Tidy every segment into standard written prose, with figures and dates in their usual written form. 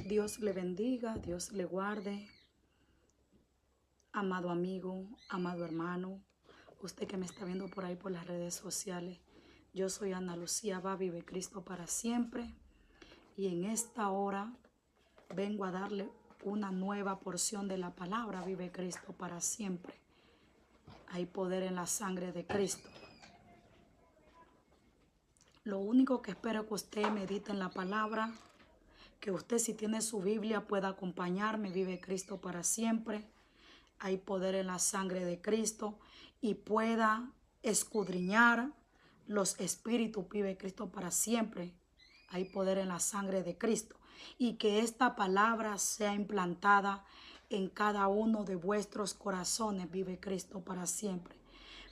Dios le bendiga, Dios le guarde, amado amigo, amado hermano, usted que me está viendo por ahí por las redes sociales. Yo soy Ana Lucía Va, vive Cristo para siempre, y en esta hora vengo a darle una nueva porción de la palabra. Vive Cristo para siempre. Hay poder en la sangre de Cristo. Lo único que espero que usted medite en la palabra, que usted, si tiene su Biblia, pueda acompañarme. Vive Cristo para siempre. Hay poder en la sangre de Cristo, y pueda escudriñar los espíritus. Vive Cristo para siempre. Hay poder en la sangre de Cristo, y que esta palabra sea implantada en cada uno de vuestros corazones. Vive Cristo para siempre.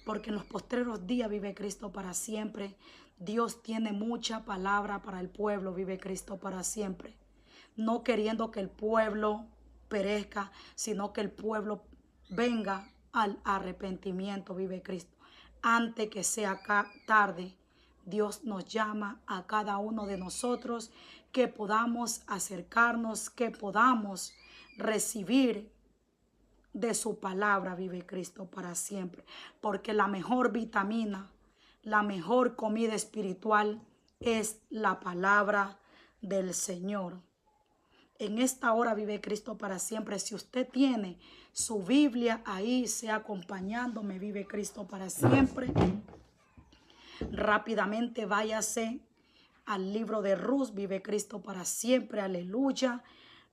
Porque en los postreros días, vive Cristo para siempre, Dios tiene mucha palabra para el pueblo. Vive Cristo para siempre. No queriendo que el pueblo perezca, sino que el pueblo venga al arrepentimiento. Vive Cristo. Antes que sea tarde, Dios nos llama a cada uno de nosotros que podamos acercarnos, que podamos recibir de su palabra. Vive Cristo para siempre. Porque la mejor vitamina, la mejor comida espiritual es la palabra del Señor. En esta hora, vive Cristo para siempre. Si usted tiene su Biblia ahí, sea acompañándome. Vive Cristo para siempre. Rápidamente váyase al libro de Ruth. Vive Cristo para siempre. Aleluya.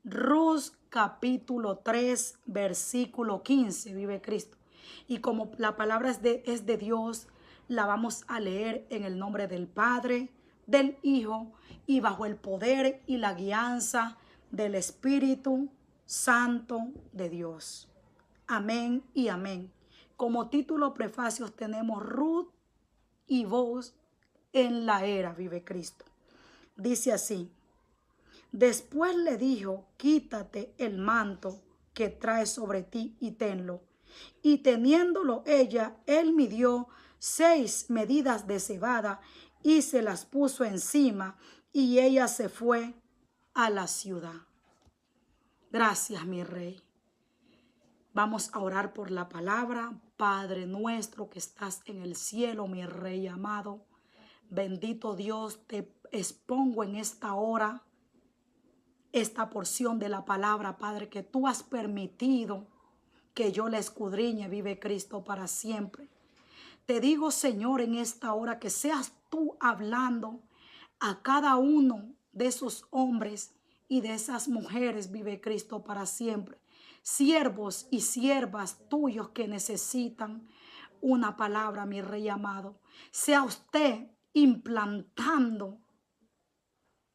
Ruth capítulo 3, versículo 15. Vive Cristo. Y como la palabra es de Dios, la vamos a leer en el nombre del Padre, del Hijo, y bajo el poder y la guianza del Espíritu Santo de Dios. Amén y amén. Como título prefacios tenemos Ruth y Boaz en la era. Vive Cristo. Dice así: después le dijo, quítate el manto que traes sobre ti y tenlo. Y teniéndolo ella, él midió 6 medidas de cebada y se las puso encima, y ella se fue a la ciudad. Gracias, mi Rey. Vamos a orar por la palabra. Padre nuestro que estás en el cielo, mi Rey amado, bendito Dios, te expongo en esta hora esta porción de la palabra, Padre, que tú has permitido que yo la escudriñe. Vive Cristo para siempre. Te digo, Señor, en esta hora que seas tú hablando a cada uno de esos hombres y de esas mujeres. Vive Cristo para siempre. Siervos y siervas tuyos que necesitan una palabra, mi Rey amado. Sea usted implantando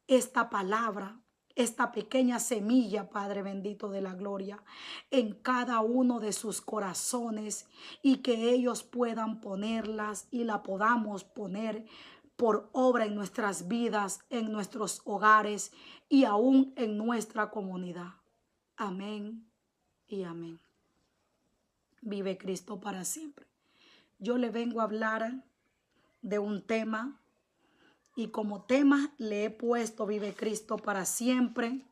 esta palabra, esta pequeña semilla, Padre bendito de la gloria, en cada uno de sus corazones, y que ellos puedan ponerlas y la podamos poner por obra en nuestras vidas, en nuestros hogares y aún en nuestra comunidad. Amén y amén. Vive Cristo para siempre. Yo le vengo a hablar de un tema, y como tema le he puesto Vive Cristo para siempre,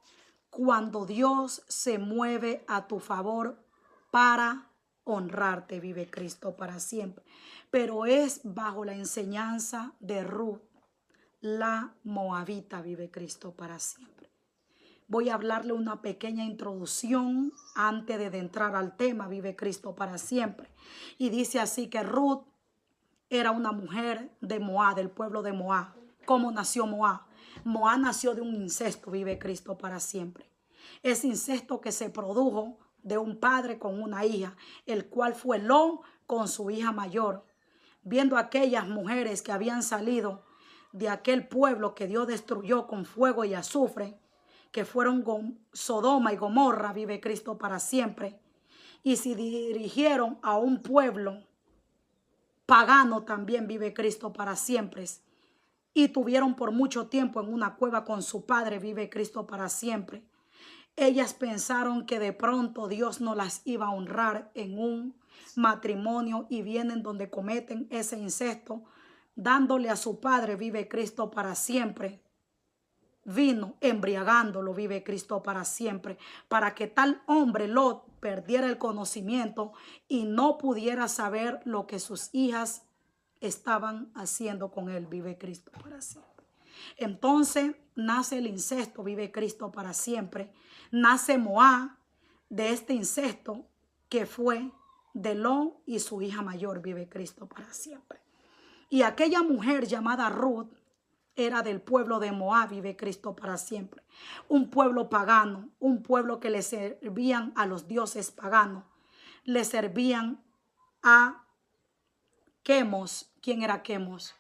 cuando Dios se mueve a tu favor para honrarte. Vive Cristo para siempre. Pero es bajo la enseñanza de Ruth, la moabita. Vive Cristo para siempre. Voy a hablarle una pequeña introducción antes de entrar al tema. Vive Cristo para siempre. Y dice así que Ruth era una mujer de Moab, del pueblo de Moab. ¿Cómo nació Moab? Moab nació de un incesto. Vive Cristo para siempre. Ese incesto que se produjo de un padre con una hija, el cual fue Lot con su hija mayor. Viendo aquellas mujeres que habían salido de aquel pueblo que Dios destruyó con fuego y azufre, que fueron Sodoma y Gomorra. Vive Cristo para siempre. Y se dirigieron a un pueblo pagano también. Vive Cristo para siempre. Y tuvieron por mucho tiempo en una cueva con su padre. Vive Cristo para siempre. Ellas pensaron que de pronto Dios no las iba a honrar en un matrimonio, y vienen donde cometen ese incesto, dándole a su padre. Vive Cristo para siempre vino embriagándolo, vive Cristo para siempre, para que tal hombre Lot perdiera el conocimiento y no pudiera saber lo que sus hijas estaban haciendo con él, vive Cristo para siempre. Entonces nace el incesto, vive Cristo para siempre. Nace Moab de este incesto que fue de Lot y su hija mayor, vive Cristo para siempre. Y aquella mujer llamada Ruth era del pueblo de Moab, vive Cristo para siempre. Un pueblo pagano, un pueblo que le servían a los dioses paganos. Le servían a Quemos. ¿Quién era Quemos?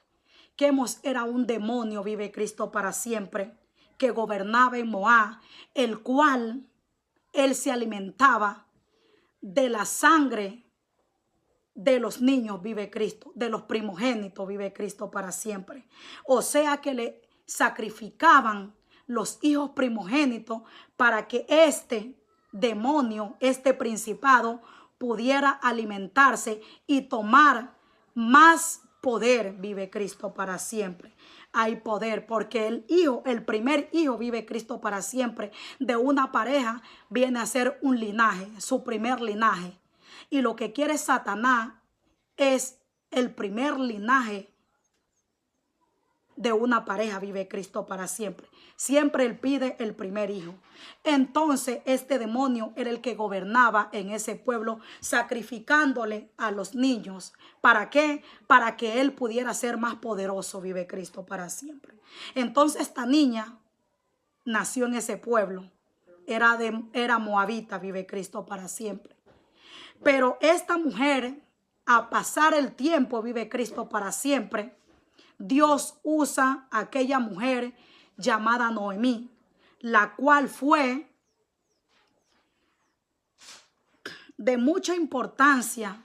Quemos era un demonio, vive Cristo para siempre, que gobernaba en Moab, el cual él se alimentaba de la sangre de los niños, vive Cristo, de los primogénitos, vive Cristo para siempre. O sea que le sacrificaban los hijos primogénitos para que este demonio, este principado, pudiera alimentarse y tomar más poder, vive Cristo para siempre. Hay poder porque el hijo, el primer hijo, vive Cristo para siempre, de una pareja viene a ser un linaje, su primer linaje. Y lo que quiere Satanás es el primer linaje de una pareja, vive Cristo para siempre. Siempre él pide el primer hijo. Entonces este demonio era el que gobernaba en ese pueblo, sacrificándole a los niños. ¿Para qué? Para que él pudiera ser más poderoso, vive Cristo para siempre. Entonces esta niña nació en ese pueblo. Era moabita, vive Cristo para siempre. Pero esta mujer, a pasar el tiempo, vive Cristo para siempre, Dios usa a aquella mujer llamada Noemí, la cual fue de mucha importancia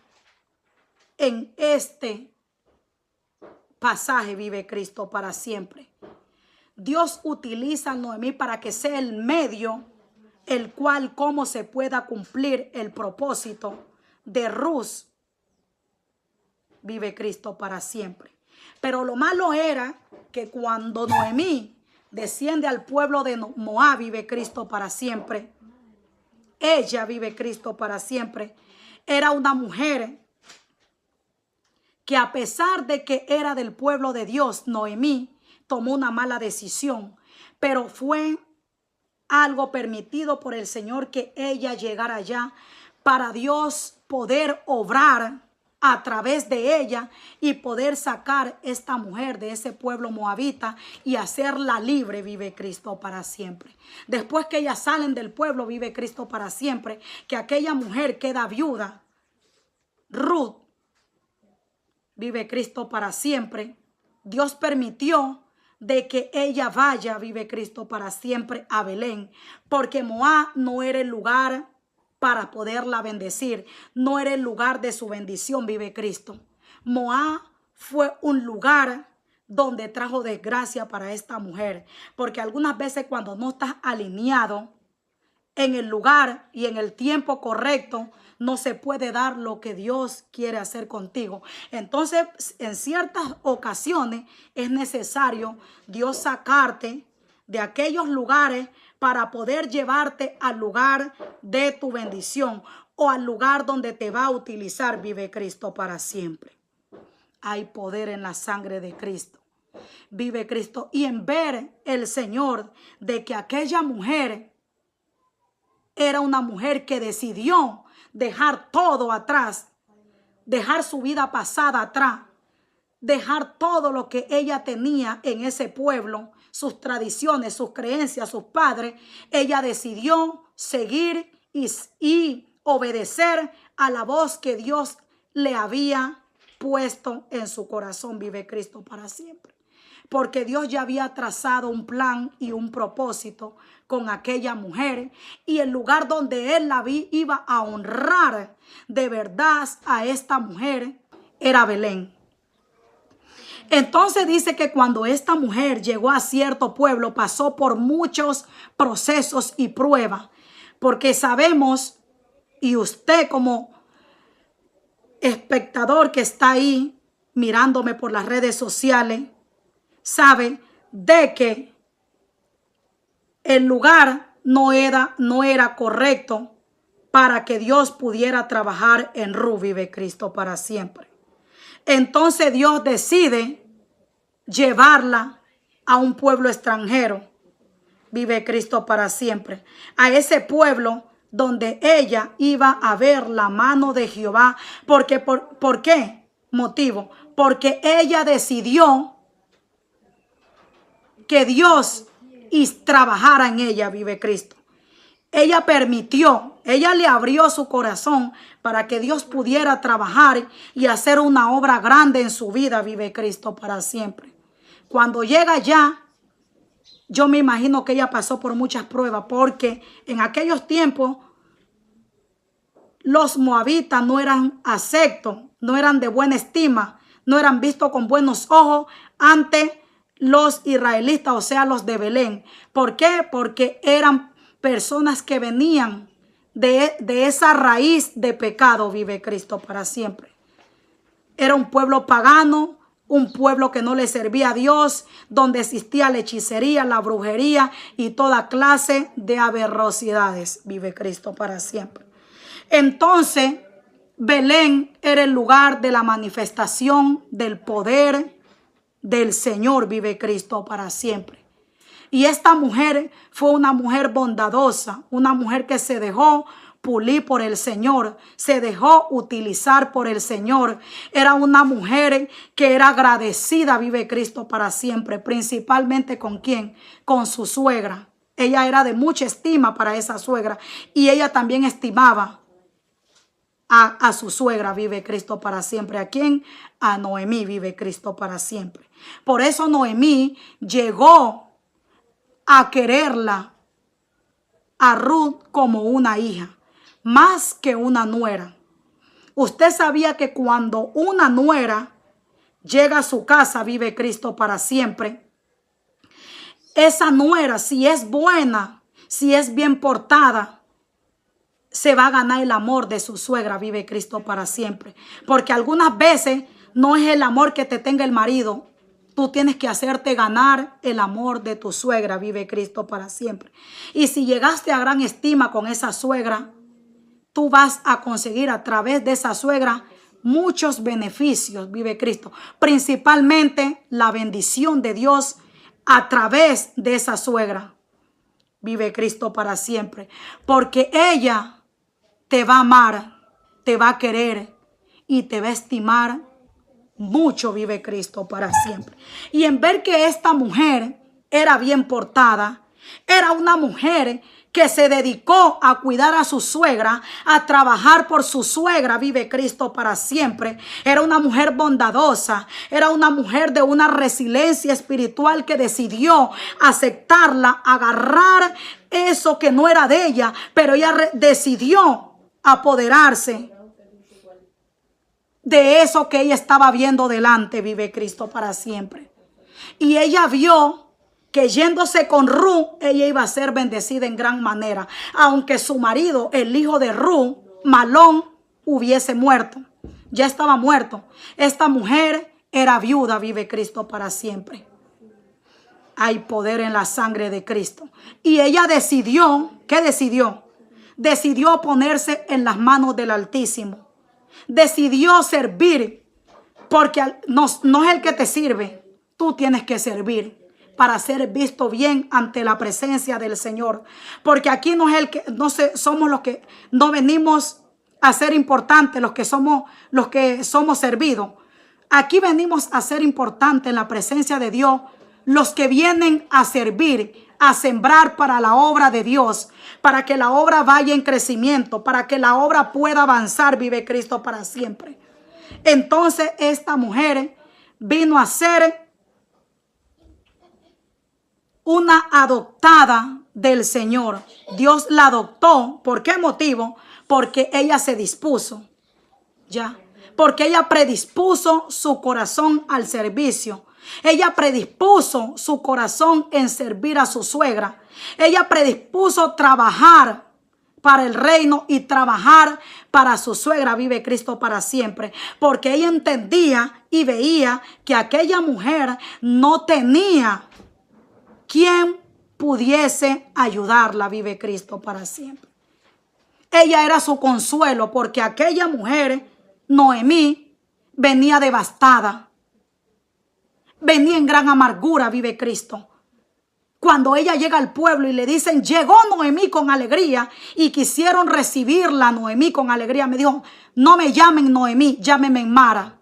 en este pasaje, vive Cristo para siempre. Dios utiliza a Noemí para que sea el medio, el cual cómo se pueda cumplir el propósito de Ruth, vive Cristo para siempre. Pero lo malo era que cuando Noemí desciende al pueblo de Moab, vive Cristo para siempre. Ella, vive Cristo para siempre, era una mujer que a pesar de que era del pueblo de Dios, Noemí tomó una mala decisión, pero fue algo permitido por el Señor que ella llegara allá para Dios poder obrar a través de ella y poder sacar esta mujer de ese pueblo moabita y hacerla libre, vive Cristo para siempre. Después que ellas salen del pueblo, vive Cristo para siempre, que aquella mujer queda viuda, Ruth, vive Cristo para siempre. Dios permitió de que ella vaya, vive Cristo para siempre, a Belén, porque Moab no era el lugar para poderla bendecir, no era el lugar de su bendición, vive Cristo. Moab fue un lugar donde trajo desgracia para esta mujer, porque algunas veces cuando no estás alineado en el lugar y en el tiempo correcto, no se puede dar lo que Dios quiere hacer contigo. Entonces, en ciertas ocasiones es necesario Dios sacarte de aquellos lugares para poder llevarte al lugar de tu bendición o al lugar donde te va a utilizar, vive Cristo para siempre. Hay poder en la sangre de Cristo. Vive Cristo. Y en ver el Señor de que aquella mujer era una mujer que decidió dejar todo atrás, dejar su vida pasada atrás, dejar todo lo que ella tenía en ese pueblo, sus tradiciones, sus creencias, sus padres. Ella decidió seguir y obedecer a la voz que Dios le había puesto en su corazón, vive Cristo para siempre. Porque Dios ya había trazado un plan y un propósito con aquella mujer. Y el lugar donde Él la iba a honrar de verdad a esta mujer era Belén. Entonces dice que cuando esta mujer llegó a cierto pueblo, pasó por muchos procesos y pruebas. Porque sabemos, y usted como espectador que está ahí mirándome por las redes sociales, sabe de que el lugar no era correcto para que Dios pudiera trabajar en Ruth, vive Cristo para siempre. Entonces Dios decide llevarla a un pueblo extranjero, vive Cristo para siempre, a ese pueblo donde ella iba a ver la mano de Jehová. Porque, ¿por qué motivo? Porque ella decidió que Dios trabajara en ella, vive Cristo. Ella permitió, ella le abrió su corazón para que Dios pudiera trabajar y hacer una obra grande en su vida, vive Cristo para siempre. Cuando llega allá, yo me imagino que ella pasó por muchas pruebas, porque en aquellos tiempos los moabitas no eran aceptos, no eran de buena estima, no eran vistos con buenos ojos ante los israelitas, o sea, los de Belén. ¿Por qué? Porque eran personas que venían de esa raíz de pecado, vive Cristo para siempre. Era un pueblo pagano, un pueblo que no le servía a Dios, donde existía la hechicería, la brujería y toda clase de aberracidades, vive Cristo para siempre. Entonces, Belén era el lugar de la manifestación del poder del Señor, vive Cristo para siempre. Y esta mujer fue una mujer bondadosa, una mujer que se dejó pulir por el Señor, se dejó utilizar por el Señor. Era una mujer que era agradecida, vive Cristo para siempre, principalmente ¿con quién? Con su suegra. Ella era de mucha estima para esa suegra y ella también estimaba a su suegra, vive Cristo para siempre. ¿A quién? A Noemí, vive Cristo para siempre. Por eso Noemí llegó a quererla a Ruth como una hija, más que una nuera. Usted sabía que cuando una nuera llega a su casa, vive Cristo para siempre, esa nuera, si es buena, si es bien portada, se va a ganar el amor de su suegra, vive Cristo para siempre. Porque algunas veces no es el amor que te tenga el marido. Tú tienes que hacerte ganar el amor de tu suegra, vive Cristo para siempre. Y si llegaste a gran estima con esa suegra, tú vas a conseguir a través de esa suegra muchos beneficios, vive Cristo. Principalmente la bendición de Dios a través de esa suegra, vive Cristo para siempre. Porque ella te va a amar, te va a querer y te va a estimar mucho, vive Cristo para siempre. Y en ver que esta mujer era bien portada, era una mujer que se dedicó a cuidar a su suegra, a trabajar por su suegra, vive Cristo para siempre. Era una mujer bondadosa, era una mujer de una resiliencia espiritual que decidió aceptarla, agarrar eso que no era de ella, pero ella decidió apoderarse de eso que ella estaba viendo delante, vive Cristo para siempre. Y ella vio que yéndose con Ruth, ella iba a ser bendecida en gran manera. Aunque su marido, el hijo de Ruth, Malón, hubiese muerto. Ya estaba muerto. Esta mujer era viuda, vive Cristo para siempre. Hay poder en la sangre de Cristo. Y ella decidió, ¿qué decidió? Decidió ponerse en las manos del Altísimo. Decidió servir, porque no es el que te sirve. Tú tienes que servir para ser visto bien ante la presencia del Señor. Porque aquí no es el que, somos los que no venimos a ser importantes, los que somos servidos. Aquí venimos a ser importantes en la presencia de Dios, los que vienen a servir, a sembrar para la obra de Dios, para que la obra vaya en crecimiento, para que la obra pueda avanzar, vive Cristo para siempre. Entonces esta mujer vino a ser una adoptada del Señor. Dios la adoptó. ¿Por qué motivo? Porque ella se dispuso. Ya. Porque ella predispuso su corazón al servicio. Ella predispuso su corazón en servir a su suegra. Ella predispuso trabajar para el reino y trabajar para su suegra, vive Cristo para siempre. Porque ella entendía y veía que aquella mujer no tenía quien pudiese ayudarla, vive Cristo para siempre. Ella era su consuelo porque aquella mujer, Noemí, venía devastada. Venía en gran amargura, vive Cristo. Cuando ella llega al pueblo y le dicen, llegó Noemí con alegría, y quisieron recibirla Noemí con alegría, me dijo, no me llamen Noemí, llámenme Mara.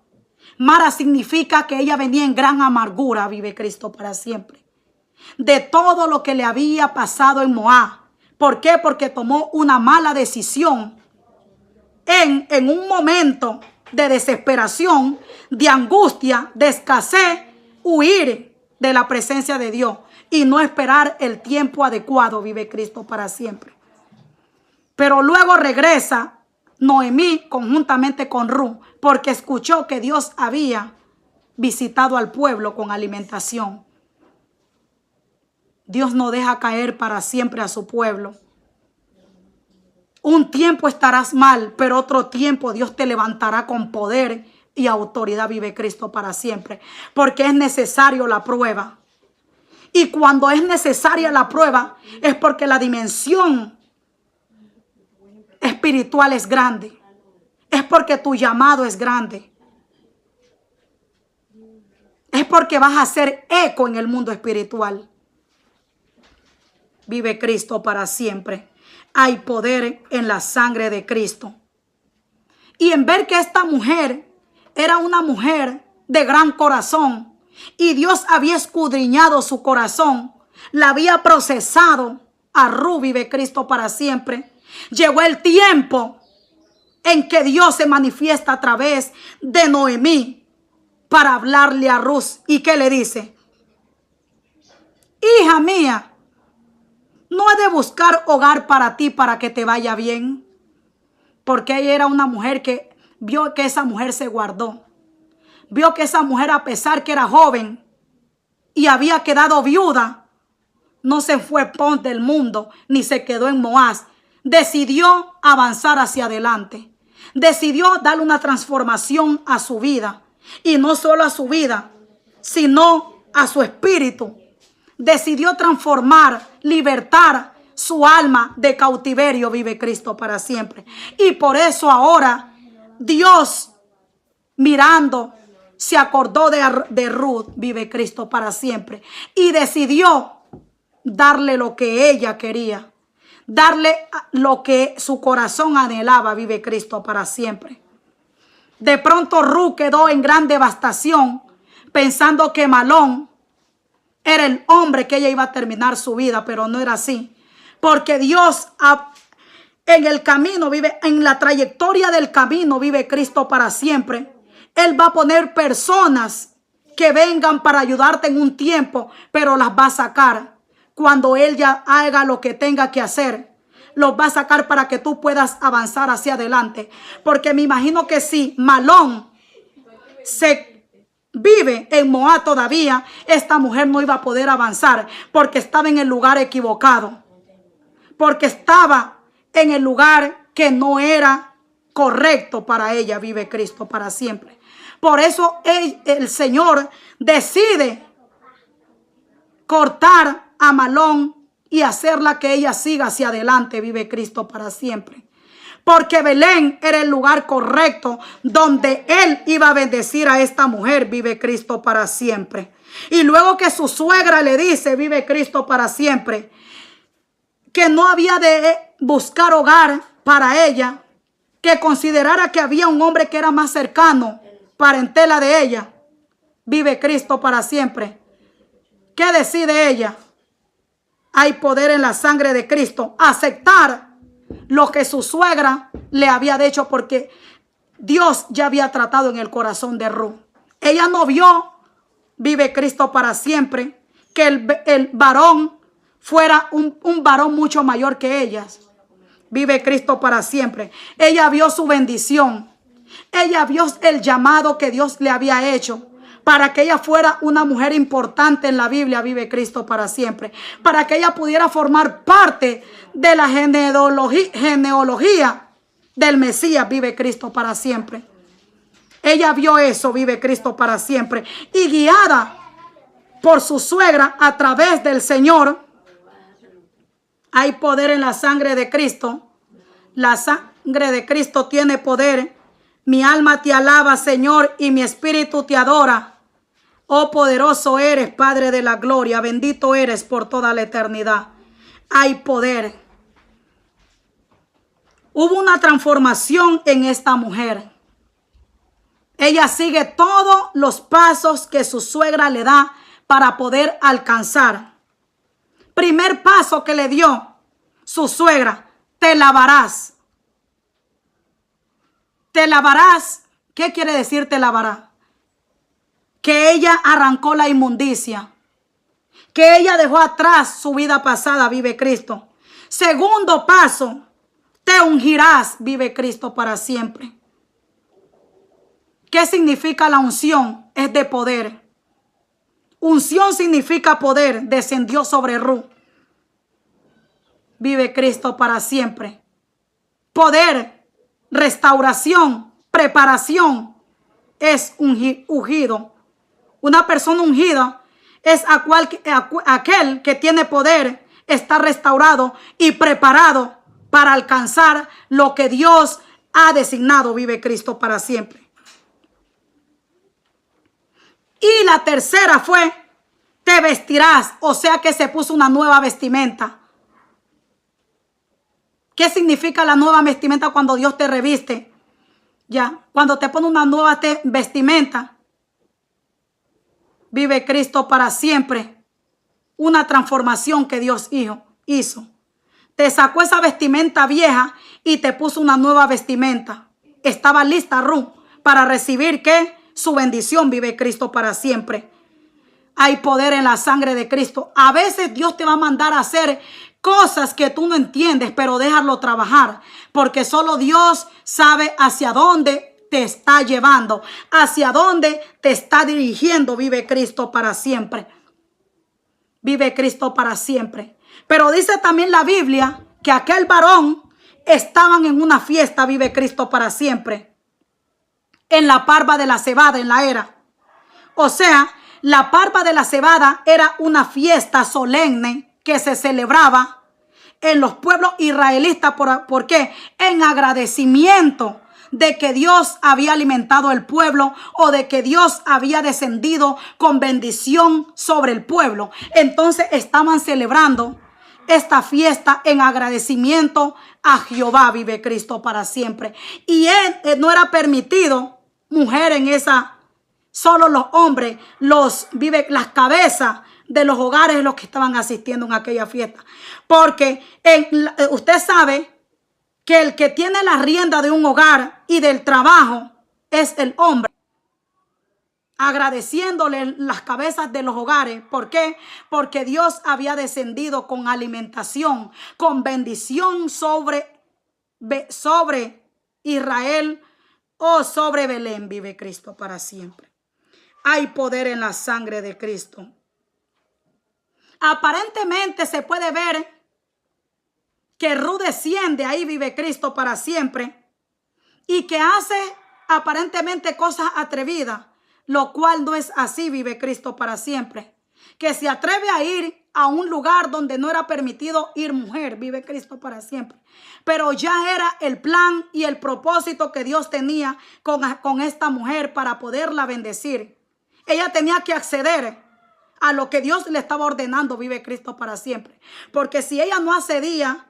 Mara significa que ella venía en gran amargura, vive Cristo para siempre, de todo lo que le había pasado en Moab. ¿Por qué? Porque tomó una mala decisión en un momento de desesperación, de angustia, de escasez, huir de la presencia de Dios y no esperar el tiempo adecuado, vive Cristo para siempre. Pero luego regresa Noemí conjuntamente con Ruth, porque escuchó que Dios había visitado al pueblo con alimentación. Dios no deja caer para siempre a su pueblo. Un tiempo estarás mal, pero otro tiempo Dios te levantará con poder y autoridad, vive Cristo para siempre, porque es necesario la prueba. Y cuando es necesaria la prueba, es porque la dimensión espiritual es grande. Es porque tu llamado es grande. Es porque vas a hacer eco en el mundo espiritual. Vive Cristo para siempre. Hay poder en la sangre de Cristo. Y en ver que esta mujer era una mujer de gran corazón, y Dios había escudriñado su corazón, la había procesado a Ruth, vive Cristo para siempre. Llegó el tiempo en que Dios se manifiesta a través de Noemí para hablarle a Ruth. ¿Y qué le dice? Hija mía, no he de buscar hogar para ti para que te vaya bien. Porque ella era una mujer que vio que esa mujer se guardó. Vio que esa mujer, a pesar que era joven y había quedado viuda, no se fue pos del mundo ni se quedó en Moab. Decidió avanzar hacia adelante. Decidió darle una transformación a su vida. Y no solo a su vida, sino a su espíritu. Decidió transformar, libertar su alma de cautiverio, vive Cristo para siempre. Y por eso ahora Dios, mirando, se acordó de Ruth, vive Cristo para siempre, y decidió darle lo que ella quería, darle lo que su corazón anhelaba, vive Cristo para siempre. De pronto Ruth quedó en gran devastación, pensando que Malón era el hombre que ella iba a terminar su vida, pero no era así. Porque Dios en el camino vive, en la trayectoria del camino vive Cristo para siempre. Él va a poner personas que vengan para ayudarte en un tiempo, pero las va a sacar cuando Él ya haga lo que tenga que hacer. Los va a sacar para que tú puedas avanzar hacia adelante. Porque me imagino que si Malón se vive en Moab todavía, esta mujer no iba a poder avanzar porque estaba en el lugar equivocado. Porque estaba en el lugar que no era correcto para ella, vive Cristo para siempre. Por eso el Señor decide cortar a Malón y hacerla que ella siga hacia adelante, vive Cristo para siempre. Porque Belén era el lugar correcto donde Él iba a bendecir a esta mujer, vive Cristo para siempre. Y luego que su suegra le dice, vive Cristo para siempre, que no había de buscar hogar para ella, que considerara que había un hombre que era más cercano, parentela de ella, vive Cristo para siempre. ¿Qué decide ella? Hay poder en la sangre de Cristo. Aceptar lo que su suegra le había dicho, porque Dios ya había tratado en el corazón de Ruth. Ella no vio, vive Cristo para siempre, que el varón fuera un varón mucho mayor que ellas. Vive Cristo para siempre. Ella vio su bendición. Ella vio el llamado que Dios le había hecho para que ella fuera una mujer importante en la Biblia, vive Cristo para siempre. Para que ella pudiera formar parte de la genealogía del Mesías, vive Cristo para siempre. Ella vio eso, vive Cristo para siempre. Y guiada por su suegra a través del Señor, Hay poder en la sangre de Cristo. La sangre de Cristo tiene poder. Mi alma te alaba, Señor, y mi espíritu te adora. Oh, poderoso eres, Padre de la gloria. Bendito eres por toda la eternidad. Hay poder. Hubo una transformación en esta mujer. Ella sigue todos los pasos que su suegra le da para poder alcanzar. Primer paso que le dio su suegra: te lavarás. Te lavarás. ¿Qué quiere decir te lavará? Que ella arrancó la inmundicia. Que ella dejó atrás su vida pasada, vive Cristo. Segundo paso: te ungirás, vive Cristo para siempre. ¿Qué significa la unción? Es de poder. Unción significa poder. Descendió sobre Ruth. Vive Cristo para siempre. Poder, restauración, preparación es ungido. Una persona ungida es aquel que tiene poder, está restaurado y preparado para alcanzar lo que Dios ha designado. Vive Cristo para siempre. Y la tercera fue: te vestirás. O sea que se puso una nueva vestimenta. ¿Qué significa la nueva vestimenta cuando Dios te reviste? Ya, cuando te pone una nueva vestimenta. Vive Cristo para siempre. Una transformación que Dios hizo. Te sacó esa vestimenta vieja y te puso una nueva vestimenta. Estaba lista Ruth para recibir ¿qué? Su bendición. Vive Cristo para siempre. Hay poder en la sangre de Cristo. A veces Dios te va a mandar a hacer cosas que tú no entiendes, pero déjalo trabajar, porque solo Dios sabe hacia dónde te está llevando, hacia dónde te está dirigiendo. Vive Cristo para siempre. Vive Cristo para siempre. Pero dice también la Biblia que aquel varón estaban en una fiesta. Vive Cristo para siempre. En la parva de la cebada, en la era. O sea, la parva de la cebada era una fiesta solemne que se celebraba en los pueblos israelitas. ¿Por qué? En agradecimiento de que Dios había alimentado el pueblo, o de que Dios había descendido con bendición sobre el pueblo. Entonces estaban celebrando esta fiesta en agradecimiento a Jehová. Vive Cristo para siempre. Y no era permitido mujer en esa, solo los hombres, las cabezas de los hogares los que estaban asistiendo en aquella fiesta. Porque usted sabe que el que tiene la rienda de un hogar y del trabajo es el hombre. Agradeciéndole las cabezas de los hogares. ¿Por qué? Porque Dios había descendido con alimentación, con bendición sobre Israel o sobre Belén. Vive Cristo para siempre. Hay poder en la sangre de Cristo. Aparentemente se puede ver que Ruth desciende, ahí vive Cristo para siempre, y que hace aparentemente cosas atrevidas, lo cual no es así. Vive Cristo para siempre. Que se atreve a ir a un lugar donde no era permitido ir mujer. Vive Cristo para siempre. Pero ya era el plan y el propósito que Dios tenía con esta mujer para poderla bendecir. Ella tenía que acceder a lo que Dios le estaba ordenando. Vive Cristo para siempre. Porque si ella no accedía,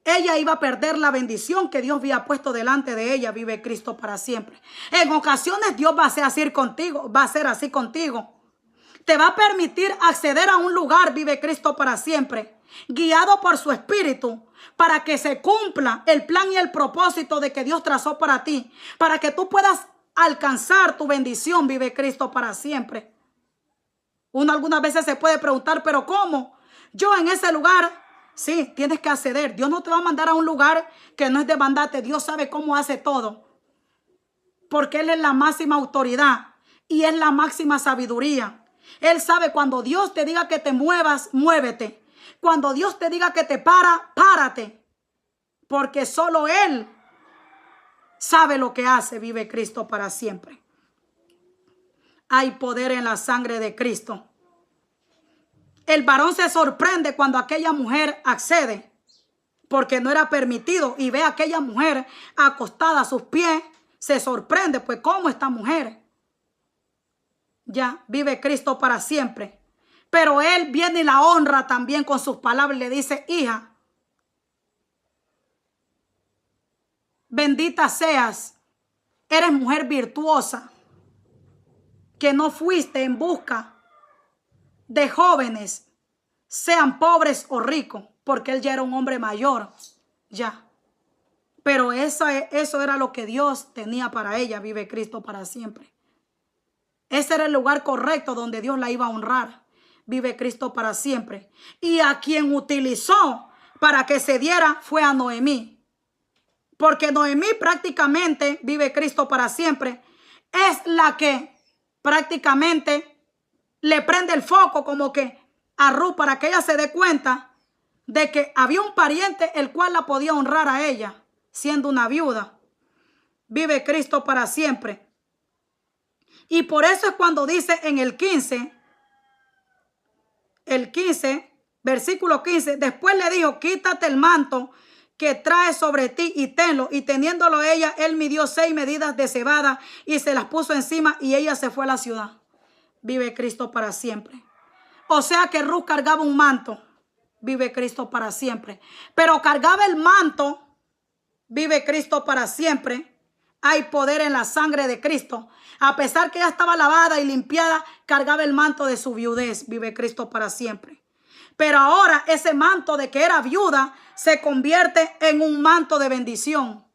ella iba a perder la bendición que Dios había puesto delante de ella. Vive Cristo para siempre. En ocasiones Dios va a ser así contigo. Va a ser así contigo. Te va a permitir acceder a un lugar. Vive Cristo para siempre. Guiado por su espíritu. Para que se cumpla el plan y el propósito de que Dios trazó para ti. Para que tú puedas alcanzar tu bendición. Vive Cristo para siempre. Uno algunas veces se puede preguntar, ¿pero cómo? Yo en ese lugar... Sí, tienes que acceder. Dios no te va a mandar a un lugar que no es de mandarte. Dios sabe cómo hace todo. Porque Él es la máxima autoridad y es la máxima sabiduría. Él sabe cuando Dios te diga que te muevas, muévete. Cuando Dios te diga que te párate. Porque solo Él sabe lo que hace. Vive Cristo para siempre. Hay poder en la sangre de Cristo. El varón se sorprende cuando aquella mujer accede, porque no era permitido, y ve a aquella mujer acostada a sus pies. Se sorprende, pues, ¿cómo esta mujer? Ya vive Cristo para siempre. Pero él viene y la honra también con sus palabras. Le dice: hija, bendita seas, eres mujer virtuosa, que no fuiste en busca de jóvenes, sean pobres o ricos, porque él ya era un hombre mayor, ya. Pero eso era lo que Dios tenía para ella. Vive Cristo para siempre. Ese era el lugar correcto donde Dios la iba a honrar. Vive Cristo para siempre. Y a quien utilizó para que se diera fue a Noemí. Porque Noemí prácticamente, vive Cristo para siempre, es la que prácticamente le prende el foco como que a Ruth, para que ella se dé cuenta de que había un pariente el cual la podía honrar a ella, siendo una viuda. Vive Cristo para siempre. Y por eso es cuando dice en el 15, versículo 15, después le dijo: quítate el manto que trae sobre ti y tenlo. Y teniéndolo ella, él midió 6 medidas de cebada y se las puso encima, y ella se fue a la ciudad. Vive Cristo para siempre. O sea que Ruth cargaba un manto. Vive Cristo para siempre. Pero cargaba el manto. Vive Cristo para siempre. Hay poder en la sangre de Cristo. A pesar que ella estaba lavada y limpiada, cargaba el manto de su viudez. Vive Cristo para siempre. Pero ahora ese manto de que era viuda se convierte en un manto de bendición.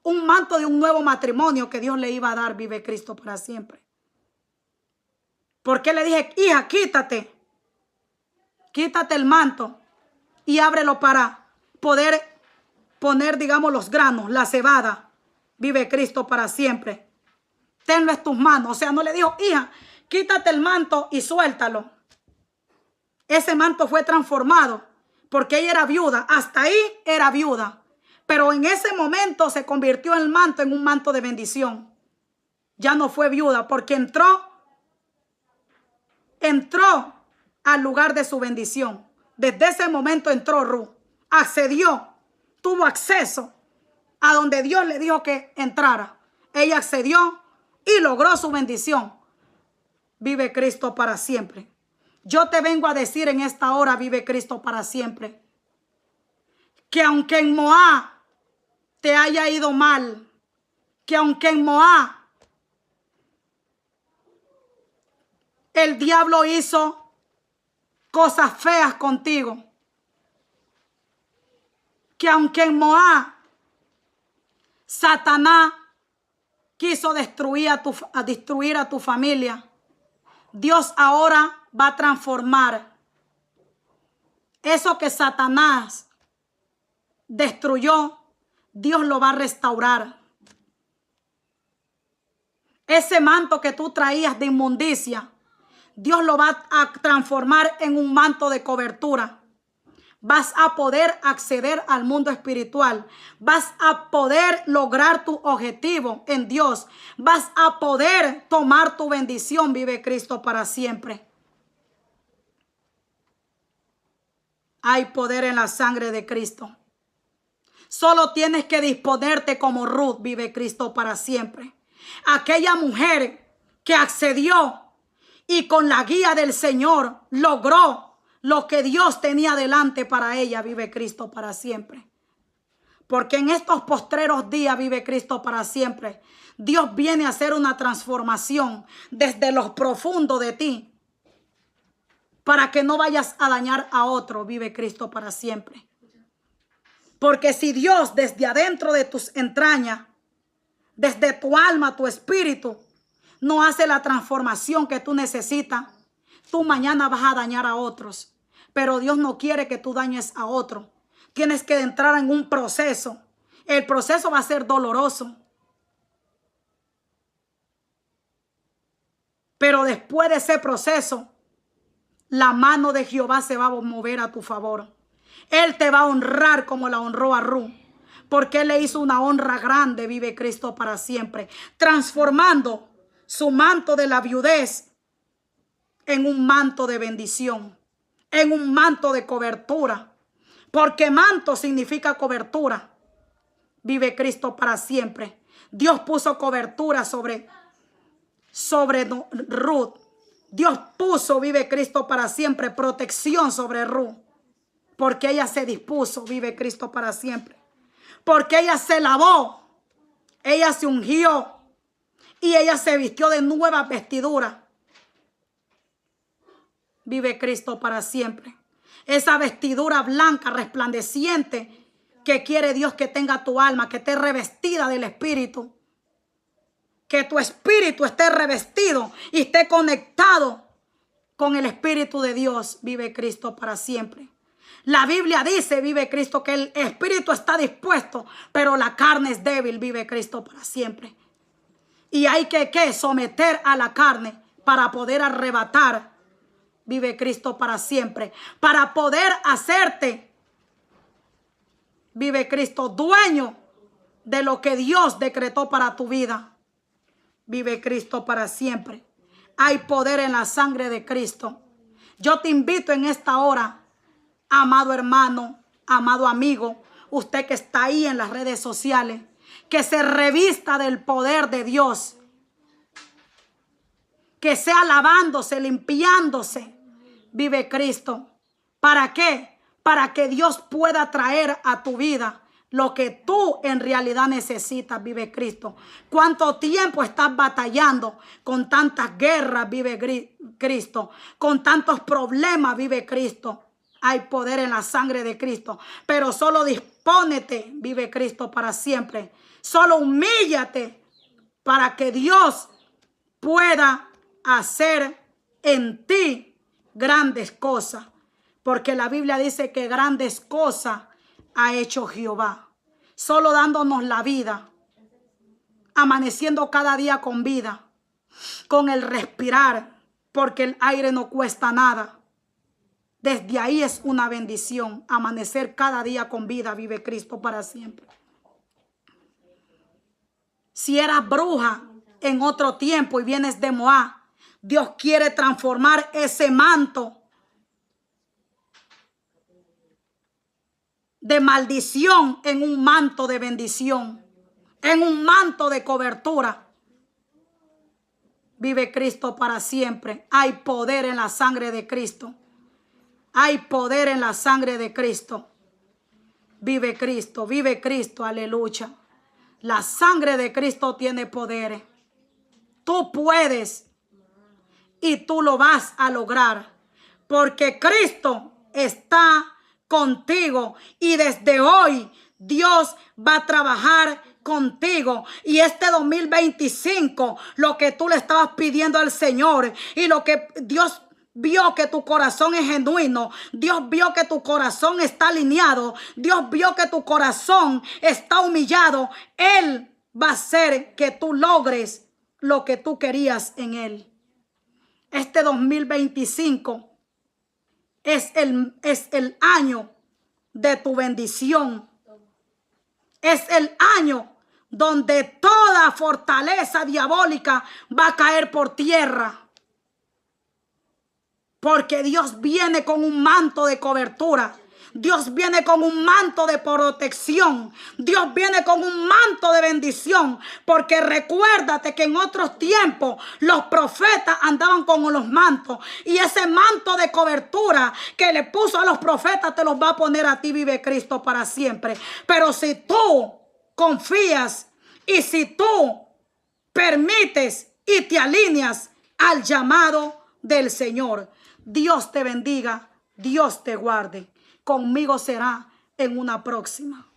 Un manto de un nuevo matrimonio que Dios le iba a dar. Vive Cristo para siempre. Porque le dije: hija, quítate. Quítate el manto y ábrelo para poder poner, digamos, los granos, la cebada. Vive Cristo para siempre. Tenlo en tus manos. O sea, no le dijo: hija, quítate el manto y suéltalo. Ese manto fue transformado porque ella era viuda. Hasta ahí era viuda. Pero en ese momento se convirtió el manto en un manto de bendición. Ya no fue viuda porque entró al lugar de su bendición. Desde ese momento entró Ruth. Accedió. Tuvo acceso a donde Dios le dijo que entrara. Ella accedió y logró su bendición. Vive Cristo para siempre. Yo te vengo a decir en esta hora: vive Cristo para siempre, que aunque en Moab te haya ido mal, que aunque en Moab el diablo hizo cosas feas contigo, que aunque en Moab Satanás quiso destruir a tu familia, Dios ahora va a transformar eso que Satanás destruyó. Dios lo va a restaurar. Ese manto que tú traías de inmundicia, Dios lo va a transformar en un manto de cobertura. Vas a poder acceder al mundo espiritual. Vas a poder lograr tu objetivo en Dios. Vas a poder tomar tu bendición. Vive Cristo para siempre. Hay poder en la sangre de Cristo. Solo tienes que disponerte como Ruth. Vive Cristo para siempre. Aquella mujer que accedió y con la guía del Señor logró lo que Dios tenía delante para ella. Vive Cristo para siempre. Porque en estos postreros días, vive Cristo para siempre, Dios viene a hacer una transformación desde lo profundo de ti, para que no vayas a dañar a otro. Vive Cristo para siempre. Porque si Dios desde adentro de tus entrañas, desde tu alma, tu espíritu, no hace la transformación que tú necesitas, tú mañana vas a dañar a otros. Pero Dios no quiere que tú dañes a otro. Tienes que entrar en un proceso. El proceso va a ser doloroso. Pero después de ese proceso, la mano de Jehová se va a mover a tu favor. Él te va a honrar como la honró a Ruth. Porque Él le hizo una honra grande. Vive Cristo para siempre. Transformando su manto de la viudez en un manto de bendición, en un manto de cobertura, porque manto significa cobertura. Vive Cristo para siempre. Dios puso cobertura sobre Ruth. Dios puso, vive Cristo para siempre, protección sobre Ruth. Porque ella se dispuso, vive Cristo para siempre. Porque ella se lavó, ella se ungió y ella se vistió de nueva vestidura. Vive Cristo para siempre. Esa vestidura blanca, resplandeciente, que quiere Dios que tenga tu alma, que esté revestida del Espíritu. Que tu espíritu esté revestido y esté conectado con el Espíritu de Dios. Vive Cristo para siempre. La Biblia dice, vive Cristo, que el espíritu está dispuesto, pero la carne es débil. Vive Cristo para siempre. Y hay que someter a la carne para poder arrebatar. Vive Cristo para siempre. Para poder hacerte, vive Cristo, dueño de lo que Dios decretó para tu vida. Vive Cristo para siempre. Hay poder en la sangre de Cristo. Yo te invito en esta hora, amado hermano, amado amigo, usted que está ahí en las redes sociales, que se revista del poder de Dios. Que sea lavándose, limpiándose. Vive Cristo. ¿Para qué? Para que Dios pueda traer a tu vida lo que tú en realidad necesitas. Vive Cristo. ¿Cuánto tiempo estás batallando con tantas guerras? Vive Cristo. Con tantos problemas. Vive Cristo. Hay poder en la sangre de Cristo. Pero solo dispónete. Vive Cristo para siempre. Solo humíllate para que Dios pueda hacer en ti grandes cosas. Porque la Biblia dice que grandes cosas ha hecho Jehová. Solo dándonos la vida. Amaneciendo cada día con vida. Con el respirar. Porque el aire no cuesta nada. Desde ahí es una bendición. Amanecer cada día con vida. Vive Cristo para siempre. Si eras bruja en otro tiempo y vienes de Moab, Dios quiere transformar ese manto de maldición en un manto de bendición, en un manto de cobertura. Vive Cristo para siempre. Hay poder en la sangre de Cristo. Hay poder en la sangre de Cristo. Vive Cristo, aleluya. La sangre de Cristo tiene poder. Tú puedes y tú lo vas a lograr, porque Cristo está contigo y desde hoy Dios va a trabajar contigo. Y este 2025, lo que tú le estabas pidiendo al Señor y lo que Dios vio que tu corazón es genuino, Dios vio que tu corazón está alineado, Dios vio que tu corazón está humillado, Él va a hacer que tú logres lo que tú querías en Él. Este 2025 es el año de tu bendición. Es el año donde toda fortaleza diabólica va a caer por tierra. Porque Dios viene con un manto de cobertura. Dios viene con un manto de protección. Dios viene con un manto de bendición. Porque recuérdate que en otros tiempos los profetas andaban con los mantos. Y ese manto de cobertura que le puso a los profetas te los va a poner a ti. Vive Cristo para siempre. Pero si tú confías y si tú permites y te alineas al llamado del Señor, Dios te bendiga, Dios te guarde. Conmigo será en una próxima.